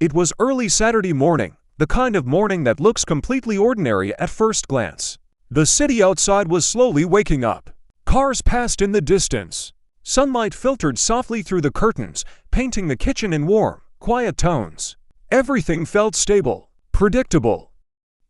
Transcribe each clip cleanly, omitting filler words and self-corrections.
It was early Saturday morning, the kind of morning that looks completely ordinary at first glance. The city outside was slowly waking up. Cars passed in the distance. Sunlight filtered softly through the curtains, painting the kitchen in warm, quiet tones. Everything felt stable, predictable,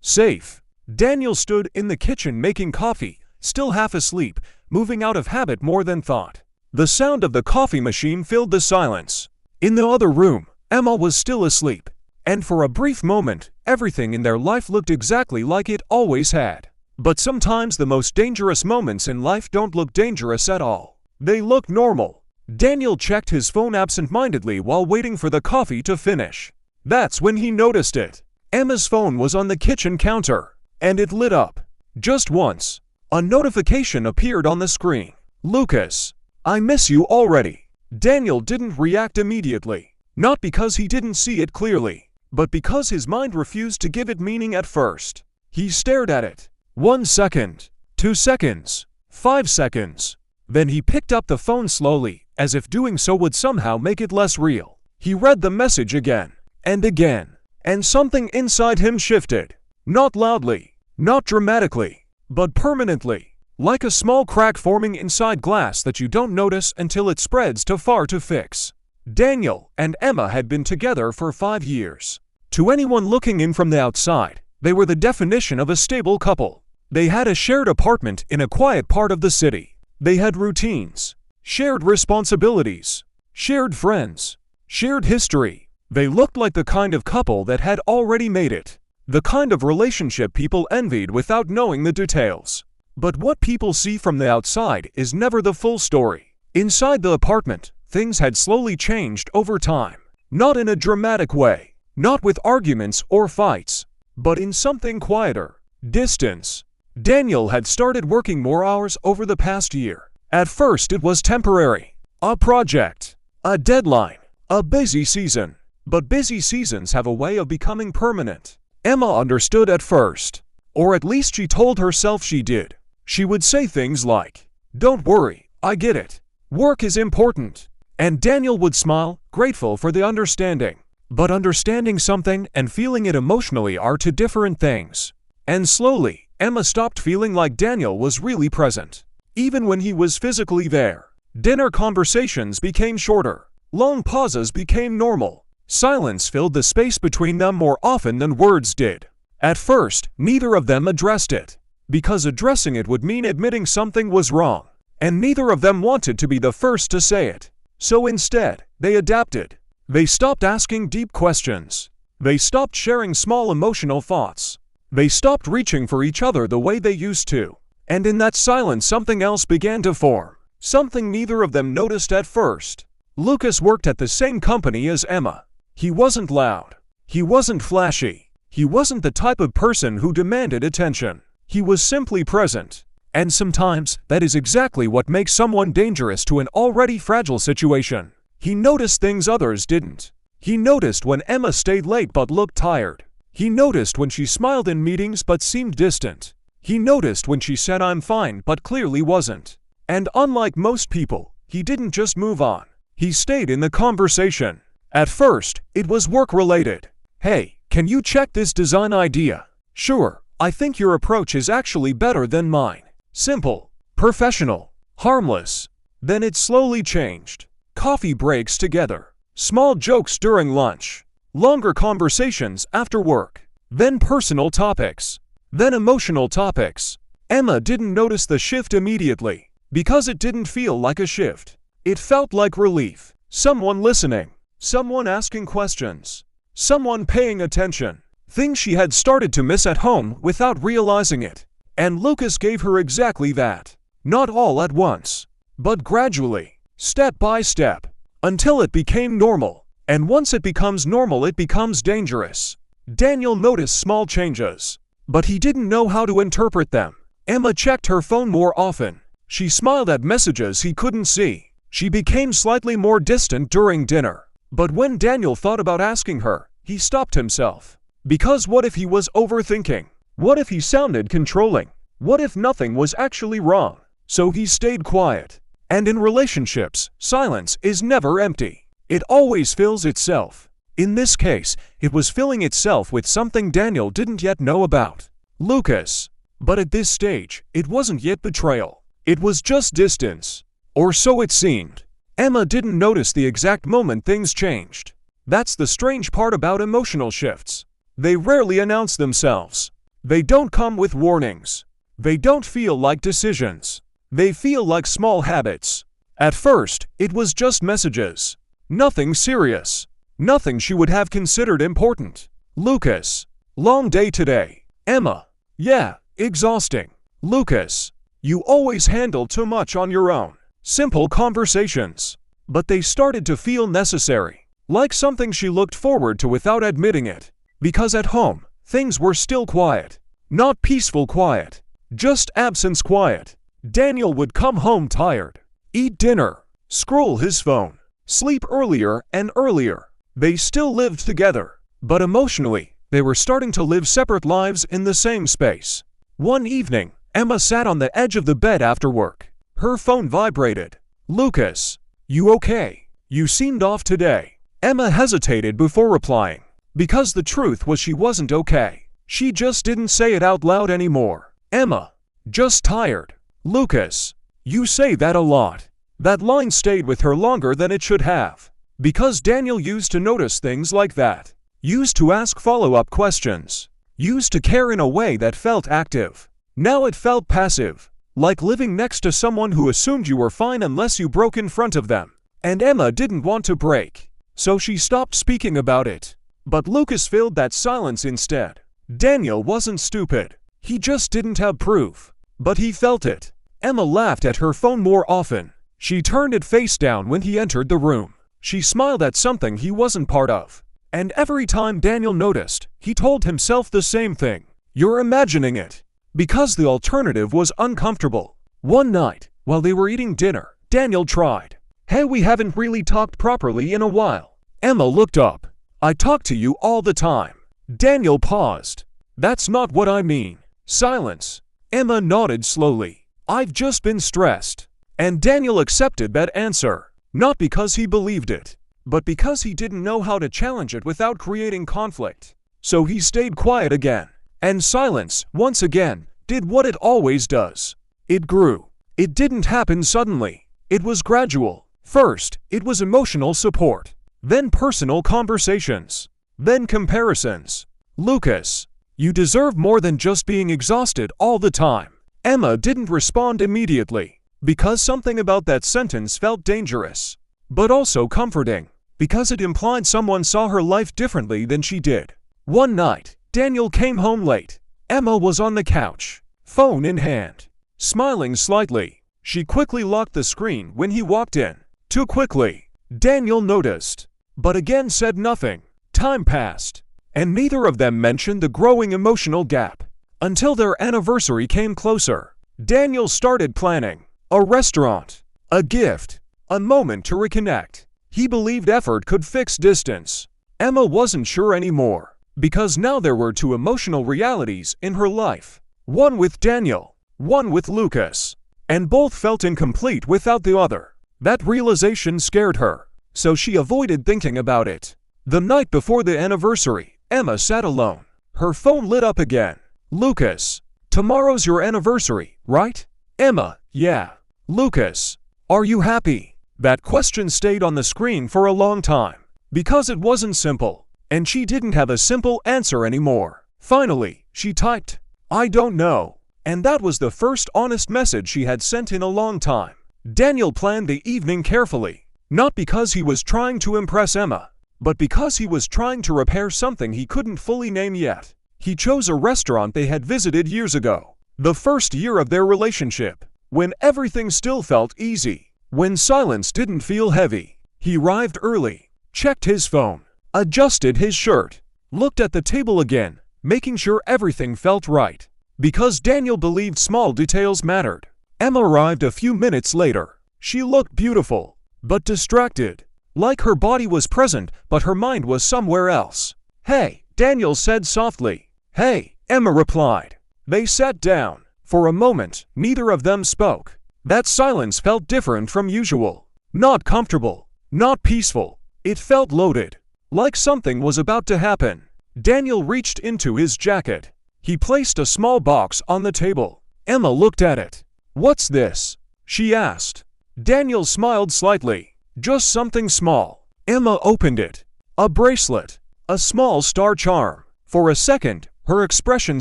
safe. Daniel stood in the kitchen making coffee, still half asleep, moving out of habit more than thought. The sound of the coffee machine filled the silence. In the other room, Emma was still asleep, and for a brief moment, everything in their life looked exactly like it always had. But sometimes the most dangerous moments in life don't look dangerous at all. They look normal. Daniel checked his phone absent-mindedly while waiting for the coffee to finish. That's when he noticed it. Emma's phone was on the kitchen counter, and it lit up. Just once. A notification appeared on the screen. "Lucas, I miss you already." Daniel didn't react immediately. Not because he didn't see it clearly, but because his mind refused to give it meaning at first. He stared at it. 1 second, 2 seconds, 5 seconds. Then he picked up the phone slowly, as if doing so would somehow make it less real. He read the message again, and something inside him shifted. Not loudly, not dramatically, but permanently. Like a small crack forming inside glass that you don't notice until it spreads too far to fix. Daniel and Emma had been together for 5 years. To anyone looking in from the outside, they were the definition of a stable couple. They had a shared apartment in a quiet part of the city. They had routines, shared responsibilities, shared friends, shared history. They looked like the kind of couple that had already made it. The kind of relationship people envied without knowing the details. But what people see from the outside is never the full story. Inside the apartment, things had slowly changed over time. Not in a dramatic way, not with arguments or fights, but in something quieter. Distance. Daniel had started working more hours over the past year. At first it was temporary. A project, a deadline, a busy season. But busy seasons have a way of becoming permanent. Emma understood at first, or at least she told herself she did. She would say things like, "Don't worry, I get it. Work is important." And Daniel would smile, grateful for the understanding. But understanding something and feeling it emotionally are two different things. And slowly, Emma stopped feeling like Daniel was really present, even when he was physically there. Dinner conversations became shorter. Long pauses became normal. Silence filled the space between them more often than words did. At first, neither of them addressed it, because addressing it would mean admitting something was wrong, and neither of them wanted to be the first to say it. So instead, they adapted. They stopped asking deep questions. They stopped sharing small emotional thoughts. They stopped reaching for each other the way they used to. And in that silence something else began to form. Something neither of them noticed at first. Lucas worked at the same company as Emma. He wasn't loud. He wasn't flashy. He wasn't the type of person who demanded attention. He was simply present. And sometimes, that is exactly what makes someone dangerous to an already fragile situation. He noticed things others didn't. He noticed when Emma stayed late but looked tired. He noticed when she smiled in meetings but seemed distant. He noticed when she said "I'm fine" but clearly wasn't. And unlike most people, he didn't just move on. He stayed in the conversation. At first, it was work-related. "Hey, can you check this design idea?" "Sure, I think your approach is actually better than mine." Simple, professional, harmless. Then it slowly changed. Coffee breaks together. Small jokes during lunch. Longer conversations after work. Then personal topics. Then emotional topics. Emma didn't notice the shift immediately, because it didn't feel like a shift. It felt like relief. Someone listening. Someone asking questions. Someone paying attention. Things she had started to miss at home without realizing it. And Lucas gave her exactly that. Not all at once, but gradually, step by step, until it became normal. And once it becomes normal, it becomes dangerous. Daniel noticed small changes, but he didn't know how to interpret them. Emma checked her phone more often. She smiled at messages he couldn't see. She became slightly more distant during dinner. But when Daniel thought about asking her, he stopped himself. Because what if he was overthinking? What if he sounded controlling? What if nothing was actually wrong? So he stayed quiet. And in relationships, silence is never empty. It always fills itself. In this case, it was filling itself with something Daniel didn't yet know about: Lucas. But at this stage, it wasn't yet betrayal. It was just distance. Or so it seemed. Emma didn't notice the exact moment things changed. That's the strange part about emotional shifts. They rarely announce themselves. They don't come with warnings. They don't feel like decisions. They feel like small habits. At first, it was just messages. Nothing serious. Nothing she would have considered important. Lucas. Long day today. Emma. Yeah, exhausting. Lucas. You always handle too much on your own. Simple conversations. But they started to feel necessary. Like something she looked forward to without admitting it. Because at home, things were still quiet. Not peaceful quiet. Just absence quiet. Daniel would come home tired. Eat dinner. Scroll his phone. Sleep earlier and earlier. They still lived together. But emotionally, they were starting to live separate lives in the same space. One evening, Emma sat on the edge of the bed after work. Her phone vibrated. Lucas. You okay? You seemed off today. Emma hesitated before replying. Because the truth was she wasn't okay. She just didn't say it out loud anymore. Emma. Just tired. Lucas. You say that a lot. That line stayed with her longer than it should have. Because Daniel used to notice things like that. Used to ask follow-up questions. Used to care in a way that felt active. Now it felt passive. Like living next to someone who assumed you were fine unless you broke in front of them. And Emma didn't want to break. So she stopped speaking about it. But Lucas filled that silence instead. Daniel wasn't stupid. He just didn't have proof. But he felt it. Emma laughed at her phone more often. She turned it face down when he entered the room. She smiled at something he wasn't part of. And every time Daniel noticed, he told himself the same thing. You're imagining it. Because the alternative was uncomfortable. One night, while they were eating dinner, Daniel tried. Hey, we haven't really talked properly in a while. Emma looked up. I talk to you all the time. Daniel paused. That's not what I mean. Silence. Emma nodded slowly. I've just been stressed. And Daniel accepted that answer. Not because he believed it, but because he didn't know how to challenge it without creating conflict. So he stayed quiet again. And silence, once again, did what it always does. It grew. It didn't happen suddenly. It was gradual. First, it was emotional support. Then personal conversations. Then comparisons. Lucas, you deserve more than just being exhausted all the time. Emma didn't respond immediately, because something about that sentence felt dangerous, but also comforting, because it implied someone saw her life differently than she did. One night, Daniel came home late. Emma was on the couch, phone in hand, smiling slightly. She quickly locked the screen when he walked in. Too quickly. Daniel noticed, but again said nothing. Time passed, and neither of them mentioned the growing emotional gap. Until their anniversary came closer. Daniel started planning. A restaurant. A gift. A moment to reconnect. He believed effort could fix distance. Emma wasn't sure anymore, because now there were two emotional realities in her life. One with Daniel, one with Lucas. And both felt incomplete without the other. That realization scared her, so she avoided thinking about it. The night before the anniversary, Emma sat alone. Her phone lit up again. Lucas, tomorrow's your anniversary, right? Emma, yeah. Lucas, are you happy? That question stayed on the screen for a long time, because it wasn't simple, and she didn't have a simple answer anymore. Finally, she typed, I don't know. And that was the first honest message she had sent in a long time. Daniel planned the evening carefully, not because he was trying to impress Emma, but because he was trying to repair something he couldn't fully name yet. He chose a restaurant they had visited years ago, the first year of their relationship, when everything still felt easy, when silence didn't feel heavy. He arrived early, checked his phone, adjusted his shirt, looked at the table again, making sure everything felt right. Because Daniel believed small details mattered. Emma arrived a few minutes later. She looked beautiful, but distracted. Like her body was present, but her mind was somewhere else. Hey, Daniel said softly. Hey, Emma replied. They sat down. For a moment, neither of them spoke. That silence felt different from usual. Not comfortable. Not peaceful. It felt loaded. like something was about to happen. Daniel reached into his jacket. He placed a small box on the table. Emma looked at it. "What's this?" she asked. Daniel smiled slightly. "Just something small." Emma opened it. A bracelet. A small star charm. For a second, her expression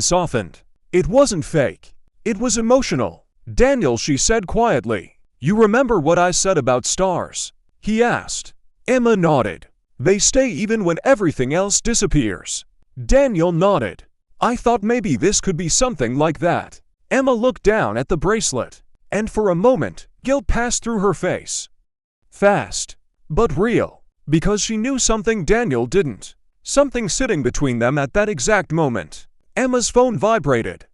softened. It wasn't fake. It was emotional. "Daniel," she said quietly, "you remember what I said about stars?" he asked. Emma nodded. "They stay even when everything else disappears." Daniel nodded. "I thought maybe this could be something like that." Emma looked down at the bracelet, and for a moment, guilt passed through her face. Fast, but real, because she knew something Daniel didn't. Something sitting between them at that exact moment. Emma's phone vibrated.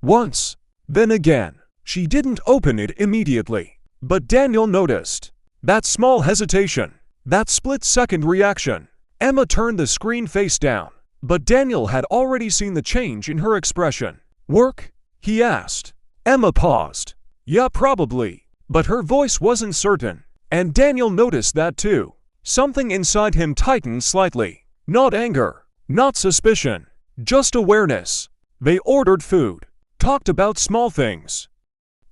Once, then again. She didn't open it immediately, but Daniel noticed. That small hesitation, that split-second reaction. Emma turned the screen face down, but Daniel had already seen the change in her expression. "Work?" he asked. Emma paused. "Yeah, probably," but her voice wasn't certain, and Daniel noticed that too. Something inside him tightened slightly. Not anger, not suspicion, just awareness. They ordered food, talked about small things.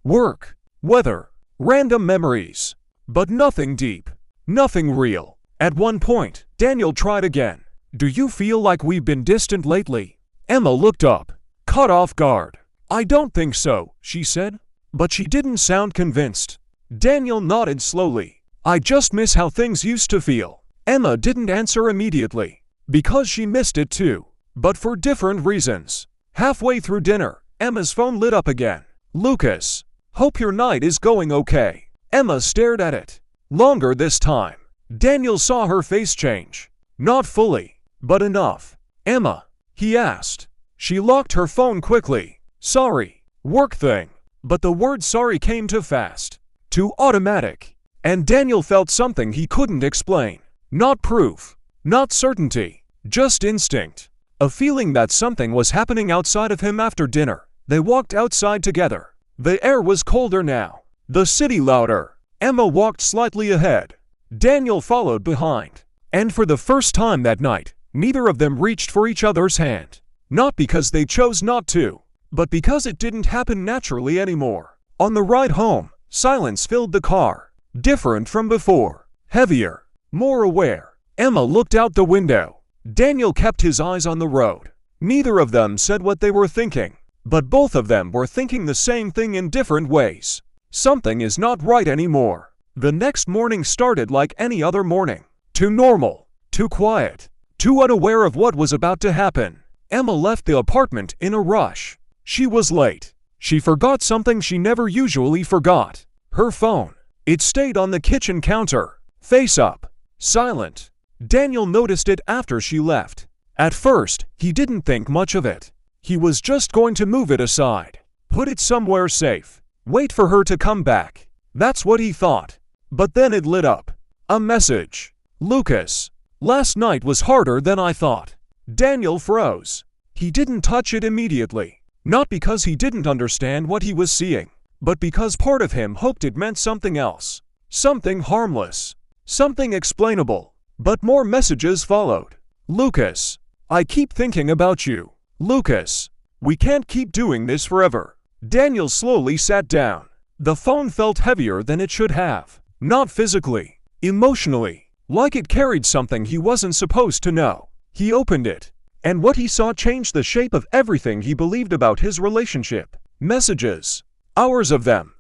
Work, weather, random memories, but nothing deep, nothing real. At one point, Daniel tried again. "Do you feel like we've been distant lately?" Emma looked up, caught off guard. "I don't think so," she said, but she didn't sound convinced. Daniel nodded slowly. "I just miss how things used to feel." Emma didn't answer immediately, because she missed it too, but for different reasons. Halfway through dinner, Emma's phone lit up again. "Lucas, hope your night is going okay." Emma stared at it. Longer this time. Daniel saw her face change. Not fully, but enough. "Emma?" he asked. She locked her phone quickly. "Sorry, work thing." But the word sorry came too fast, too automatic, and Daniel felt something he couldn't explain. Not proof, not certainty, just instinct. A feeling that something was happening outside of him after dinner. They walked outside together. The air was colder now, the city louder. Emma walked slightly ahead. Daniel followed behind. And for the first time that night, neither of them reached for each other's hand. Not because they chose not to, but because it didn't happen naturally anymore. On the ride home, silence filled the car. Different from before. Heavier. More aware. Emma looked out the window. Daniel kept his eyes on the road. Neither of them said what they were thinking, but both of them were thinking the same thing in different ways. Something is not right anymore. The next morning started like any other morning. Too normal, too quiet, too unaware of what was about to happen. Emma left the apartment in a rush. She was late. She forgot something she never usually forgot. Her phone. It stayed on the kitchen counter, face up, silent. Daniel noticed it after she left. At first, he didn't think much of it. He was just going to move it aside, put it somewhere safe, wait for her to come back. That's what he thought. But then it lit up. A message. "Lucas, last night was harder than I thought." Daniel froze. He didn't touch it immediately. Not because he didn't understand what he was seeing, but because part of him hoped it meant something else. Something harmless. Something explainable. But more messages followed. "Lucas, I keep thinking about you. Lucas, we can't keep doing this forever." Daniel slowly sat down. The phone felt heavier than it should have. Not physically, emotionally, like it carried something he wasn't supposed to know. He opened it, and what he saw changed the shape of everything he believed about his relationship. Messages. Hours of them.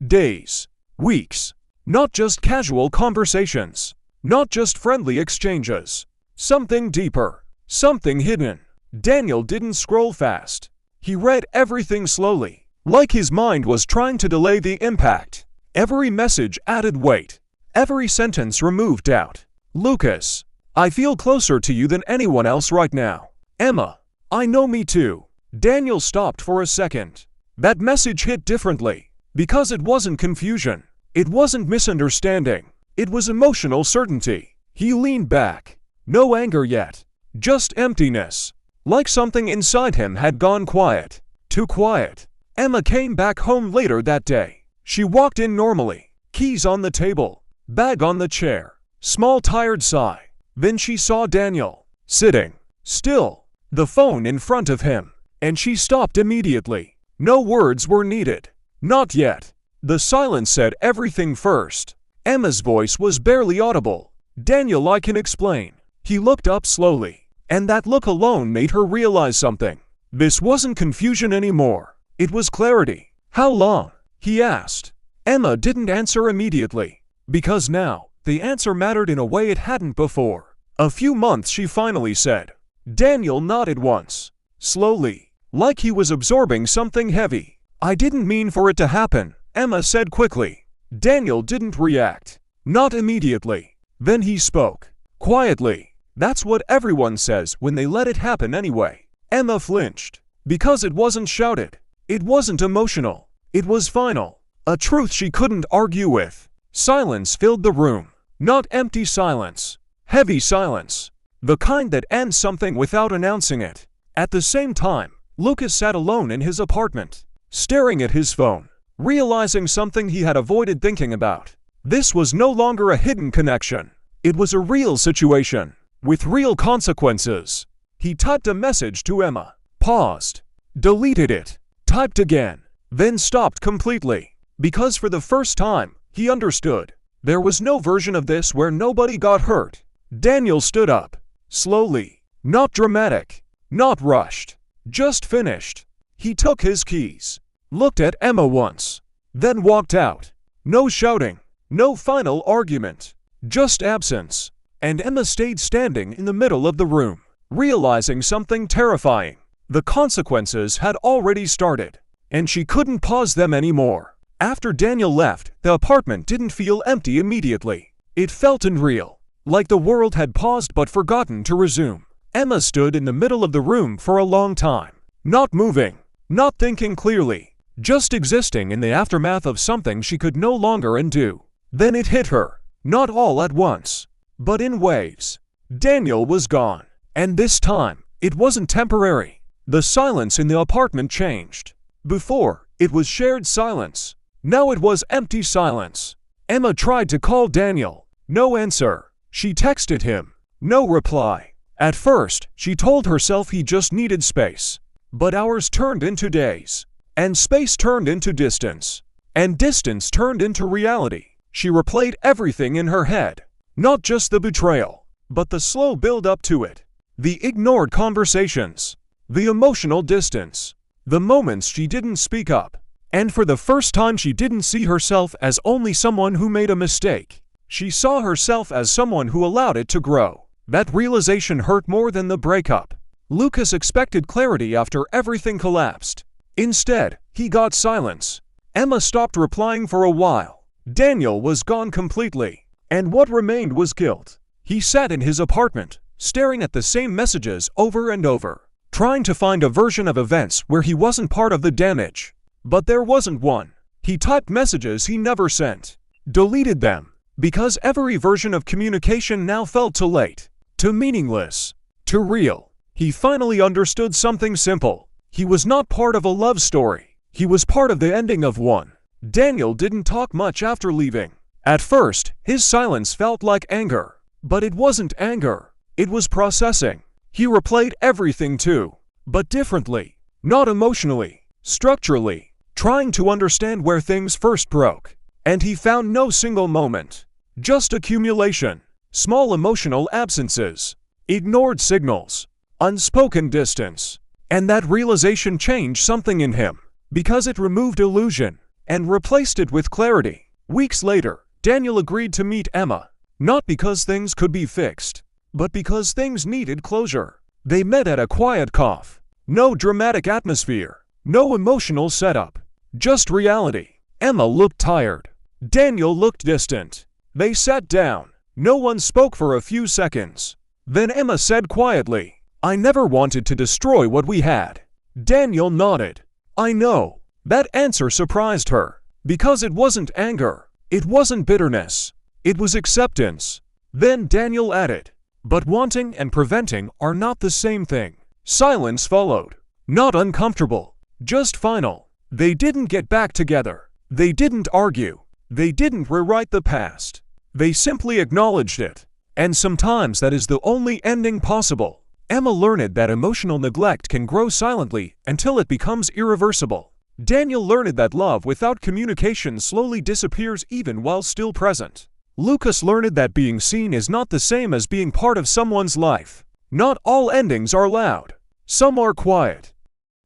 Days. Weeks. Not just casual conversations. Not just friendly exchanges. Something deeper. Something hidden. Daniel didn't scroll fast. He read everything slowly, like his mind was trying to delay the impact. Every message added weight. Every sentence removed doubt. "Lucas, I feel closer to you than anyone else right now." "Emma, I know, me too." Daniel stopped for a second. That message hit differently, because it wasn't confusion. It wasn't misunderstanding. It was emotional certainty. He leaned back. No anger yet. Just emptiness. Like something inside him had gone quiet. Too quiet. Emma came back home later that day. She walked in normally. Keys on the table. Bag on the chair. Small tired sigh. Then she saw Daniel, sitting still, the phone in front of him, and she stopped immediately. No words were needed. Not yet. The silence said everything first. Emma's voice was barely audible. Daniel, I can explain. He looked up slowly, and that look alone made her realize something. This wasn't confusion anymore. It was clarity. How long? He asked. Emma didn't answer immediately, because now, the answer mattered in a way it hadn't before. A few months, she finally said. Daniel nodded once, slowly, like he was absorbing something heavy. I didn't mean for it to happen, Emma said quickly. Daniel didn't react. Not immediately. Then he spoke. Quietly. That's what everyone says when they let it happen anyway. Emma flinched. Because it wasn't shouted. It wasn't emotional. It was final. A truth she couldn't argue with. Silence filled the room. Not empty silence. Heavy silence. The kind that ends something without announcing it. At the same time, Lucas sat alone in his apartment, staring at his phone, realizing something he had avoided thinking about. This was no longer a hidden connection. It was a real situation, with real consequences. He typed a message to Emma, paused, deleted it, typed again, then stopped completely. Because for the first time, he understood. There was no version of this where nobody got hurt. Daniel stood up, slowly, not dramatic, not rushed, just finished. He took his keys, looked at Emma once, then walked out. No shouting, no final argument, just absence. And Emma stayed standing in the middle of the room, realizing something terrifying. The consequences had already started, and she couldn't pause them anymore. After Daniel left, the apartment didn't feel empty immediately. It felt unreal, like the world had paused but forgotten to resume. Emma stood in the middle of the room for a long time, not moving, not thinking clearly, just existing in the aftermath of something she could no longer undo. Then it hit her, not all at once, but in waves. Daniel was gone, and this time, it wasn't temporary. The silence in the apartment changed. Before, it was shared silence. Now it was empty silence. Emma tried to call Daniel. No answer. She texted him. No reply. At first, she told herself he just needed space. But hours turned into days. And space turned into distance. And distance turned into reality. She replayed everything in her head. Not just the betrayal, but the slow build-up to it. The ignored conversations. The emotional distance. The moments she didn't speak up. And for the first time she didn't see herself as only someone who made a mistake. She saw herself as someone who allowed it to grow. That realization hurt more than the breakup. Lucas expected clarity after everything collapsed. Instead, he got silence. Emma stopped replying for a while. Daniel was gone completely. And what remained was guilt. He sat in his apartment, staring at the same messages over and over, trying to find a version of events where he wasn't part of the damage. But there wasn't one. He typed messages he never sent, deleted them, because every version of communication now felt too late, too meaningless, too real. He finally understood something simple. He was not part of a love story. He was part of the ending of one. Daniel didn't talk much after leaving. At first, his silence felt like anger. But it wasn't anger. It was processing. He replayed everything too, but differently. Not emotionally, structurally, trying to understand where things first broke. And he found no single moment. Just accumulation. Small emotional absences. Ignored signals. Unspoken distance. And that realization changed something in him. Because it removed illusion and replaced it with clarity. Weeks later, Daniel agreed to meet Emma. Not because things could be fixed, but because things needed closure. They met at a quiet cough. No dramatic atmosphere. No emotional setup. Just reality. Emma looked tired. Daniel looked distant. They sat down. No one spoke for a few seconds. Then Emma said quietly, "I never wanted to destroy what we had." Daniel nodded. "I know." That answer surprised her. Because it wasn't anger. It wasn't bitterness. It was acceptance. Then Daniel added, "But wanting and preventing are not the same thing." Silence followed. Not uncomfortable. Just final. They didn't get back together. They didn't argue. They didn't rewrite the past. They simply acknowledged it. And sometimes that is the only ending possible. Emma learned that emotional neglect can grow silently until it becomes irreversible. Daniel learned that love without communication slowly disappears even while still present. Lucas learned that being seen is not the same as being part of someone's life. Not all endings are loud. Some are quiet,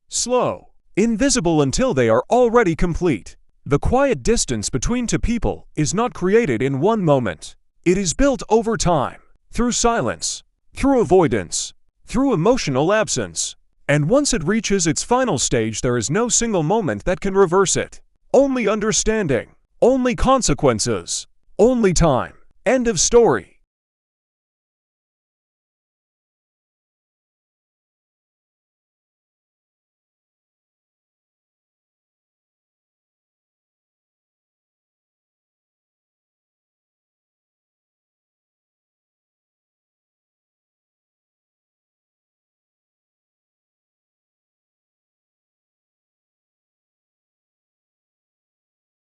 slow, invisible until they are already complete. The quiet distance between two people is not created in one moment. It is built over time, through silence, through avoidance, through emotional absence. And once it reaches its final stage, there is no single moment that can reverse it. Only understanding, only consequences, only time. End of story.